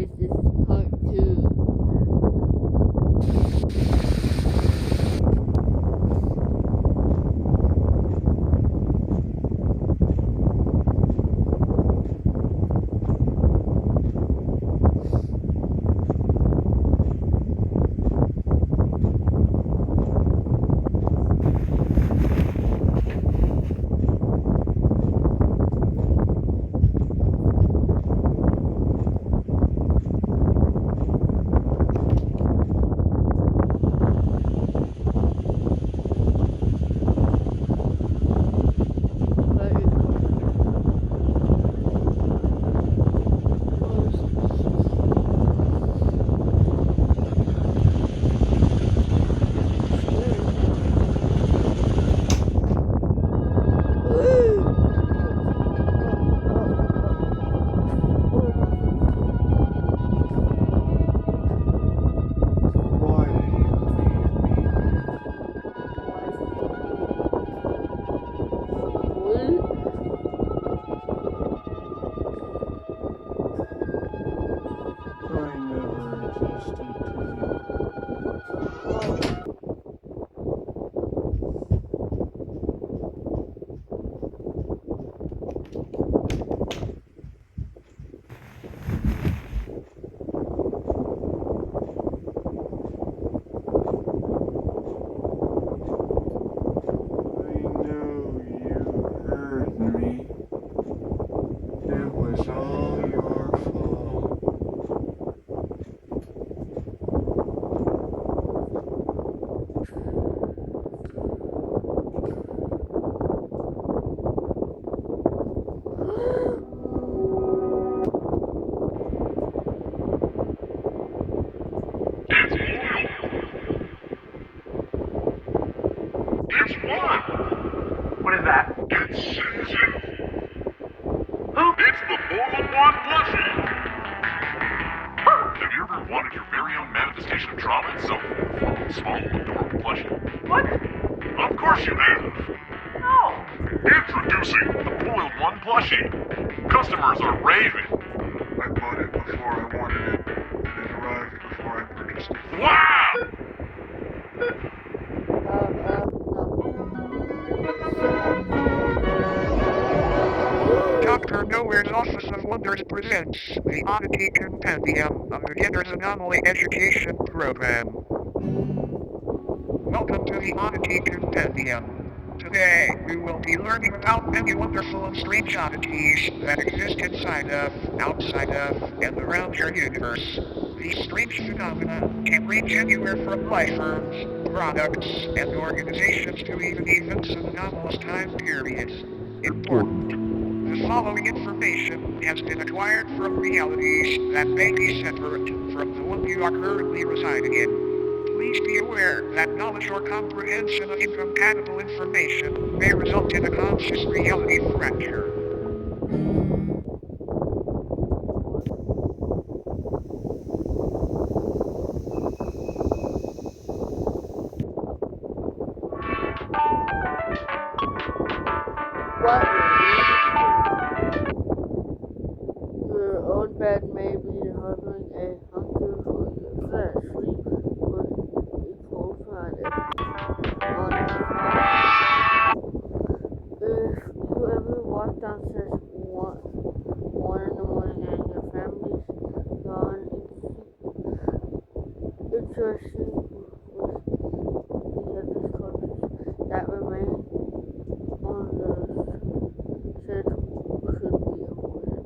guys, this is part 2. It's what? What is that? It's Susie. Who? It's the 411 plushie. Have you ever wanted your very own manifestation of trauma itself? Small, adorable plushie. What? Of course you have. No. Introducing the 411 plushie. Customers are raving. I bought it before I wanted it, and it arrived before I purchased it. Wow! Dr. Nowhere's Office of Wonders presents the Oddity Compendium, a beginner's anomaly education program. Welcome to the Oddity Compendium. Today, we will be learning about many wonderful and strange oddities that exist inside of, outside of, and around your universe. These strange phenomena can range anywhere from life forms, products, and organizations to even events of anomalous time periods. Important. The following information has been acquired from realities that may be separate from the one you are currently residing in. Please be aware that knowledge or comprehension of incompatible information may result in a conscious reality fracture. What your own bed may be harboring a hunger for your flesh. Sleep with a close eye on the couch. If you ever walk downstairs one in the morning and your family's gone, it's interesting with the other cultures that remain on the schedule should be avoided.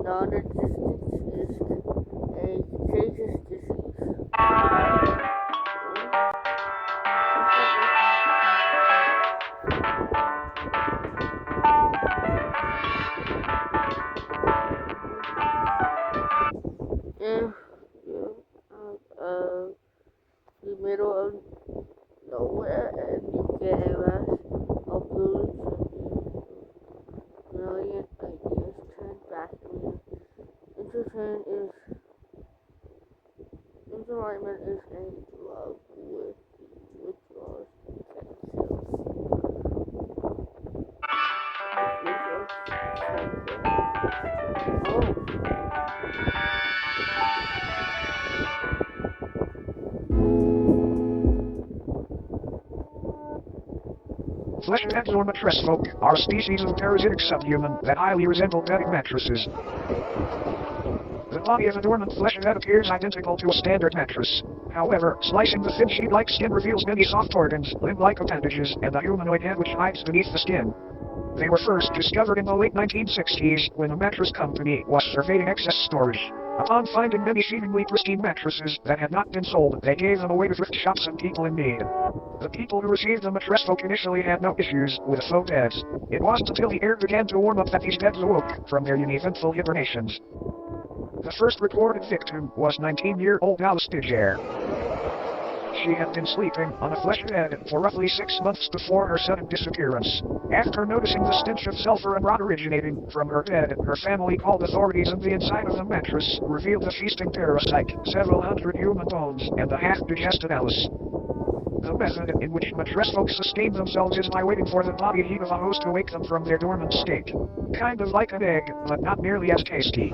Non-existence is a contagious disease. If you're out of the middle of nowhere and you get a rush of blues and brilliant ideas turn back in. Entertainment is a drug with withdrawals can kill. Withdrawals can kill. Oh. fleshheads or mattress folk are a species of parasitic subhuman that highly resemble bedding mattresses. The body of a dormant fleshhead appears identical to a standard mattress. However, slicing the thin sheet-like skin reveals many soft organs, limb-like appendages, and a humanoid head which hides beneath the skin. They were first discovered in the late 1960s when a mattress company was surveying excess storage. Upon finding many seemingly pristine mattresses that had not been sold, they gave them away to thrift shops and people in need. The people who received the mattress folk initially had no issues with faux beds. It wasn't until the air began to warm up that these beds awoke from their uneventful hibernations. The first recorded victim was 19-year-old Alice Digere. She had been sleeping on a flesh bed for roughly 6 months before her sudden disappearance. After noticing the stench of sulfur and rot originating from her bed, her family called authorities, and the inside of the mattress revealed a feasting parasite, several hundred human bones, and a half-digested Alice. The method in which mattress folks sustain themselves is by waiting for the body heat of a host to wake them from their dormant state. Kind of like an egg, but not nearly as tasty.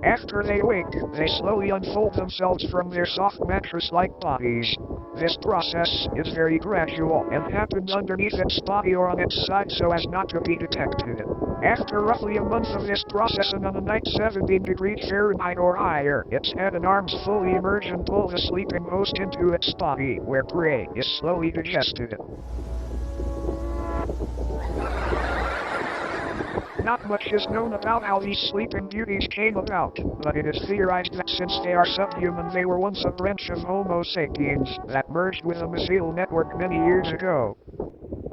After they wake, they slowly unfold themselves from their soft mattress-like bodies. This process is very gradual and happens underneath its body or on its side so as not to be detected. After roughly a month of this process and on a night 17 degrees Fahrenheit or higher, its head and arms fully emerge and pull the sleeping host into its body, where prey is slowly digested. Not much is known about how these sleeping beauties came about, but it is theorized that since they are subhuman, they were once a branch of Homo sapiens that merged with the mycelial network many years ago.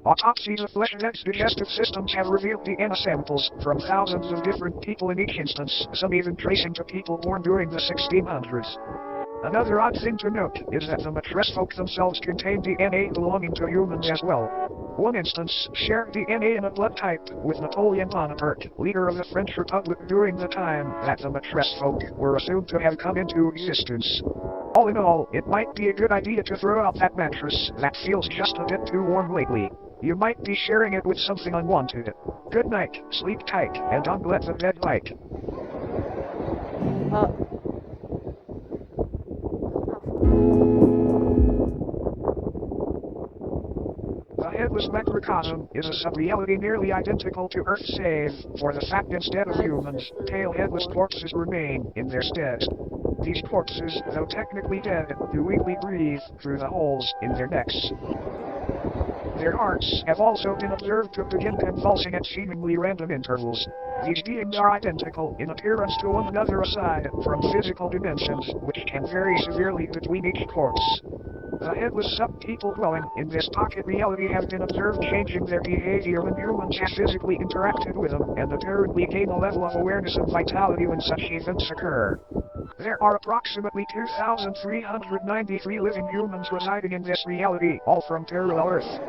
Autopsies of fleshheads' digestive systems have revealed DNA samples from thousands of different people in each instance, some even tracing to people born during the 1600s. Another odd thing to note is that the mattress folk themselves contain DNA belonging to humans as well. One instance shared DNA in a blood type with Napoleon Bonaparte, leader of the French Republic during the time that the mattress folk were assumed to have come into existence. All in all, it might be a good idea to throw out that mattress that feels just a bit too warm lately. You might be sharing it with something unwanted. Good night, sleep tight, and don't let the bed bite. The headless macrocosm is a sub-reality nearly identical to Earth save for the fact instead of humans, tail-headless corpses remain in their stead. These corpses, though technically dead, do weakly breathe through the holes in their necks. Their hearts have also been observed to begin convulsing at seemingly random intervals. These beings are identical in appearance to one another aside from physical dimensions, which can vary severely between each corpse. The headless sub-people dwelling in this pocket reality have been observed changing their behavior when humans have physically interacted with them, and apparently gain a level of awareness and vitality when such events occur. There are approximately 2,393 living humans residing in this reality, all from parallel Earth.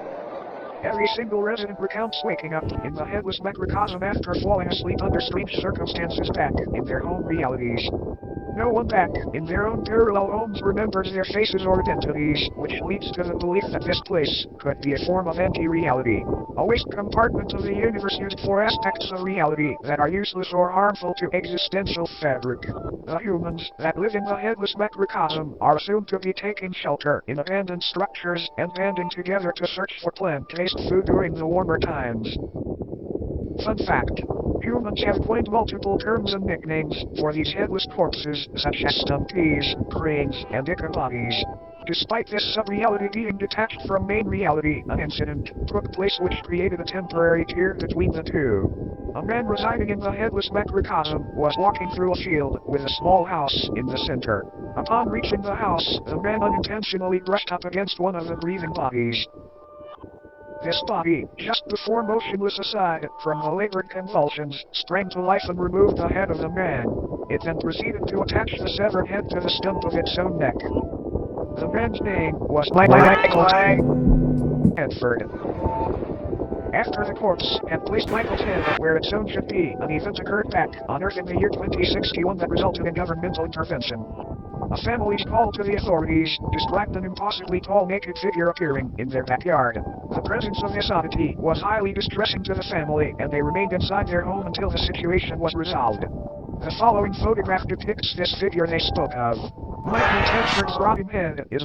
Every single resident recounts waking up in the headless macrocosm after falling asleep under strange circumstances back in their home realities. No one back in their own parallel homes remembers their faces or identities, which leads to the belief that this place could be a form of anti-reality, a waste compartment of the universe used for aspects of reality that are useless or harmful to existential fabric. The humans that live in the headless macrocosm are assumed to be taking shelter in abandoned structures and banding together to search for plant-based food during the warmer times. Fun fact. Humans have coined multiple terms and nicknames for these headless corpses, such as stumpies, cranes, and ichabodies. Despite this sub-reality being detached from main reality, an incident took place which created a temporary tier between the two. A man residing in the headless macrocosm was walking through a field with a small house in the center. Upon reaching the house, the man unintentionally brushed up against one of the breathing bodies. This body, just before motionless aside from the labored convulsions, sprang to life and removed the head of the man. It then proceeded to attach the severed head to the stump of its own neck. The man's name was Michael Edford. After the corpse had placed Michael's head where its own should be, an event occurred back on Earth in the year 2061 that resulted in governmental intervention. A family's call to the authorities described an impossibly tall naked figure appearing in their backyard. The presence of this oddity was highly distressing to the family, and they remained inside their home until the situation was resolved. The following photograph depicts this figure they spoke of. Michael Tedford's rotting head is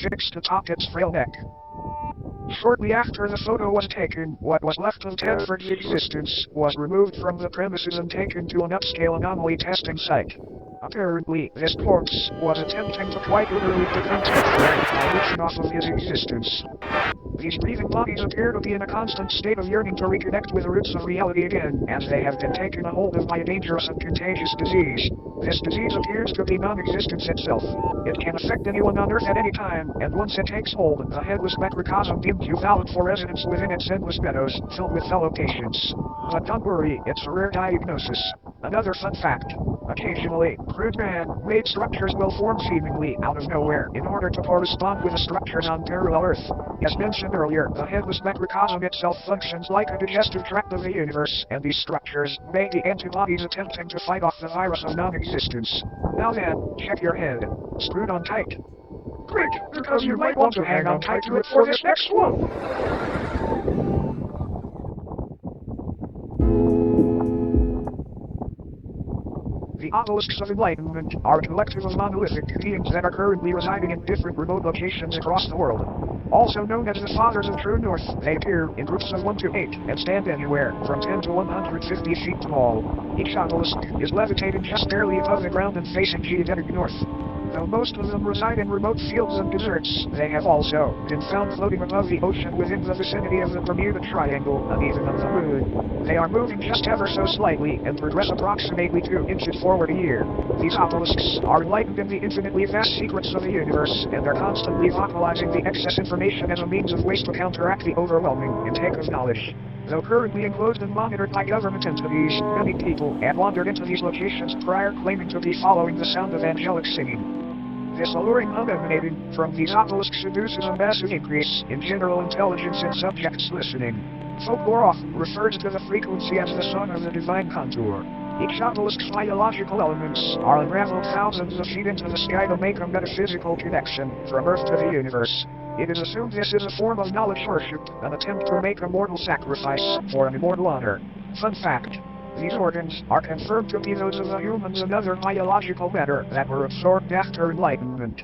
fixed atop its frail neck. Shortly after the photo was taken, what was left of Tedford's existence was removed from the premises and taken to an upscale anomaly testing site. Apparently, this corpse was attempting to quite literally become Tedford by leeching off of his existence. These breathing bodies appear to be in a constant state of yearning to reconnect with the roots of reality again, as they have been taken a hold of by a dangerous and contagious disease. This disease appears to be non-existence itself. It can affect anyone on Earth at any time, and once it takes hold, the headless macrocosm deems you valid for residence within its endless meadows, filled with fellow patients. But don't worry, it's a rare diagnosis. Another fun fact. Occasionally, crude man-made structures will form seemingly out of nowhere in order to correspond with the structures on parallel Earth. As mentioned earlier, the headless macrocosm itself functions like a digestive tract of the universe, and these structures may be antibodies attempting to fight off the virus of non-existence. Now then, check your head. Screwed on tight. Quick, because you might want to hang on tight to it for this next one. The obelisks of enlightenment are a collective of monolithic beings that are currently residing in different remote locations across the world. Also known as the Fathers of True North, they appear in groups of 1 to 8 and stand anywhere from 10 to 150 feet tall. Each obelisk is levitating just barely above the ground and facing geodetic north. Though most of them reside in remote fields and deserts, they have also been found floating above the ocean within the vicinity of the Bermuda Triangle and even of the Moon. They are moving just ever so slightly and progress approximately 2 inches forward a year. These obelisks are enlightened in the infinitely vast secrets of the universe and are constantly vocalizing the excess information as a means of waste to counteract the overwhelming intake of knowledge. Though currently enclosed and monitored by government entities, many people have wandered into these locations prior claiming to be following the sound of angelic singing. This alluring hum emanating from these obelisks induces a massive increase in general intelligence in subjects listening. Folklore often refers to the frequency as the song of the divine contour. Each obelisk's biological elements are unraveled thousands of feet into the sky to make a metaphysical connection from Earth to the universe. It is assumed this is a form of knowledge worship, an attempt to make a mortal sacrifice for an immortal honor. Fun fact. These organs are confirmed to be those of the humans and other biological matter that were absorbed after enlightenment.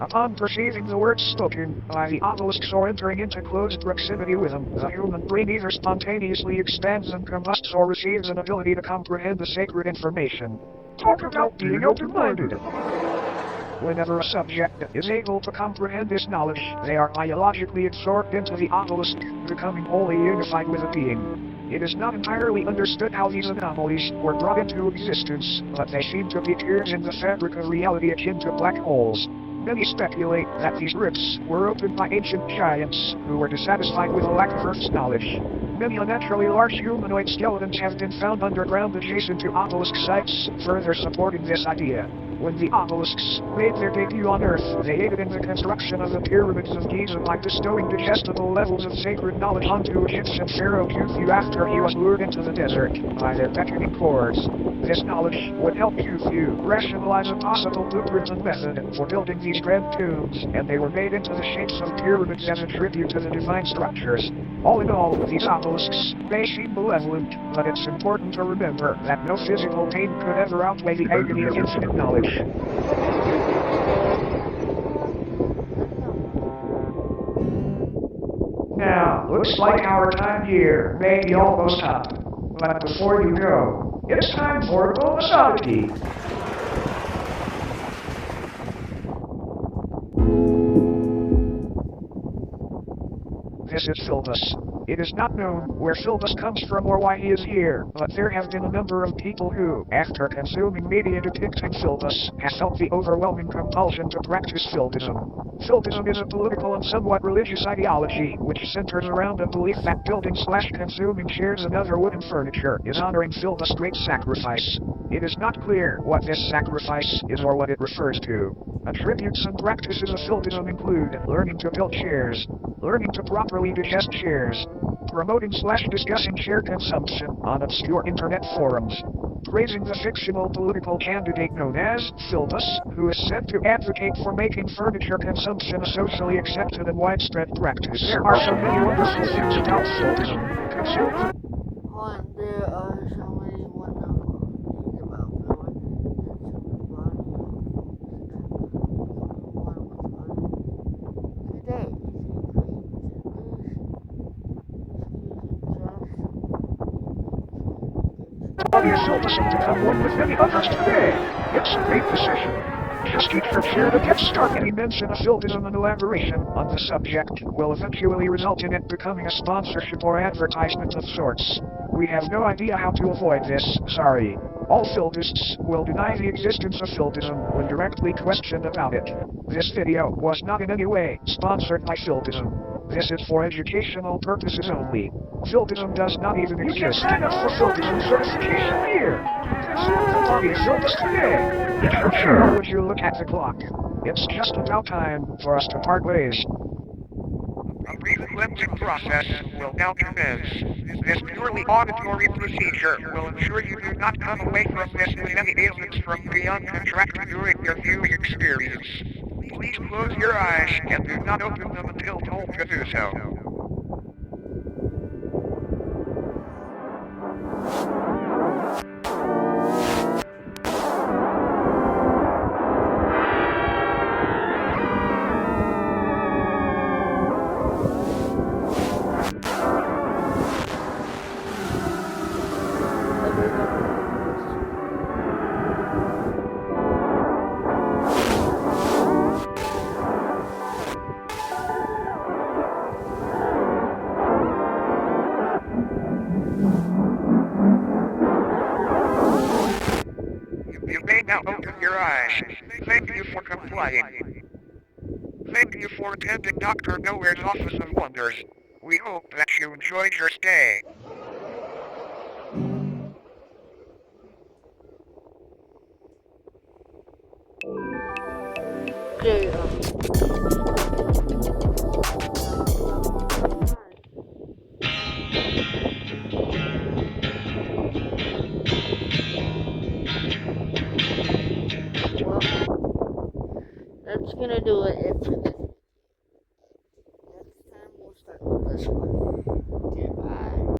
Upon perceiving the words spoken by the obelisks or entering into close proximity with them, the human brain either spontaneously expands and combusts or receives an ability to comprehend the sacred information. Talk about being open-minded! Whenever a subject is able to comprehend this knowledge, they are biologically absorbed into the obelisk, becoming wholly unified with the being. It is not entirely understood how these anomalies were brought into existence, but they seem to be tears in the fabric of reality akin to black holes. Many speculate that these rifts were opened by ancient giants who were dissatisfied with a lack of Earth's knowledge. Many unnaturally large humanoid skeletons have been found underground adjacent to obelisk sites, further supporting this idea. When the obelisks made their debut on Earth, they aided in the construction of the pyramids of Giza by bestowing digestible levels of sacred knowledge onto Egyptian pharaoh Khufu after he was lured into the desert by their beckoning chords. This knowledge would help Khufu rationalize a possible blueprint and method for building these grand tombs, and they were made into the shapes of pyramids as a tribute to the divine structures. All in all, these obelisks may seem malevolent, but it's important to remember that no physical pain could ever outweigh the agony of infinite knowledge. Now, looks like our time here may be almost up. But before you go, it's time for a bonus oddity. This is Philbus. It is not known where Philbus comes from or why he is here, but there have been a number of people who, after consuming media depicting Philbus, have felt the overwhelming compulsion to practice Philbism. Philbism is a political and somewhat religious ideology which centers around a belief that building/consuming chairs and other wooden furniture is honoring Philbus' great sacrifice. It is not clear what this sacrifice is or what it refers to. Attributes and practices of Philbism include learning to build chairs, learning to properly digest chairs, promoting/discussing chair consumption on obscure internet forums, praising the fictional political candidate known as Philbus, who is said to advocate for making furniture consumption a socially accepted and widespread practice. There are so many wonderful things about Philbism. Consume There are so many wonderful things about film and so many body of one Silverson to come one with many others today. It's a great decision. Just keep your chair to get started. Any mention of Fieldism and elaboration on the subject will eventually result in it becoming a sponsorship or advertisement of sorts. We have no idea how to avoid this, sorry. All Fieldists will deny the existence of Fieldism when directly questioned about it. This video was not in any way sponsored by Fieldism. This is for educational purposes only. Fieldism does not even exist. You can sign up for Fieldism certification here. The party is Fieldist today. Get your chair. Or would you look at the clock? It's just about time for us to part ways. A re-cleansing process will now commence. This purely auditory procedure will ensure you do not come away from this with any ailments from the uncontracted during your viewing experience. Please close your eyes and do not open them until told to do so. You may now open your eyes. Thank you for complying. Thank you for attending Dr. Nowhere's Office of Wonders. We hope that you enjoyed your stay. Okay, well, that's gonna do it for this. Next time we'll start with this one. Okay, bye.